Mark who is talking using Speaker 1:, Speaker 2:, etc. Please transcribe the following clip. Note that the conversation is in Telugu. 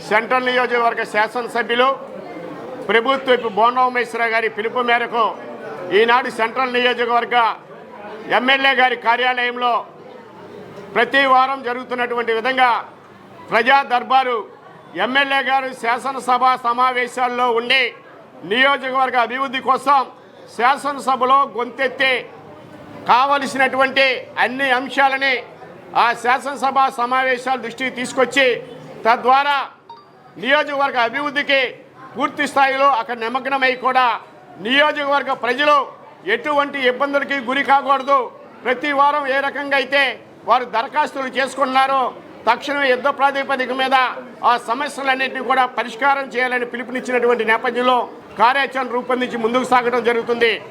Speaker 1: సెంట్రల్ నియోజకవర్గ శాసనసభ్యులు ప్రభుత్వపు బోండా ఉమేశ్వరరావు గారి పిలుపు మేరకు ఈనాడు సెంట్రల్ నియోజకవర్గ ఎమ్మెల్యే గారి కార్యాలయంలో ప్రతి వారం జరుగుతున్నటువంటి విధంగా ప్రజా దర్బారు ఎమ్మెల్యే గారు శాసనసభ సమావేశాల్లో ఉండి నియోజకవర్గ అభివృద్ధి కోసం శాసనసభలో గొంతెత్తి కావలసినటువంటి అన్ని అంశాలని ఆ శాసనసభ సమావేశాల దృష్టికి తీసుకొచ్చి తద్వారా నియోజకవర్గ అభివృద్ధికి పూర్తి స్థాయిలో అక్కడ నిమగ్నమై కూడా నియోజకవర్గ ప్రజలు ఎటువంటి ఇబ్బందులకి గురి కాకూడదు. ప్రతి వారం ఏ రకంగా అయితే వారు దరఖాస్తులు చేసుకున్నారో తక్షణమే యుద్ధ ప్రాతిపదిక మీద ఆ సమస్యలన్నింటినీ కూడా పరిష్కారం చేయాలని పిలుపునిచ్చినటువంటి నేపథ్యంలో కార్యాచరణ రూపొందించి ముందుకు సాగడం జరుగుతుంది.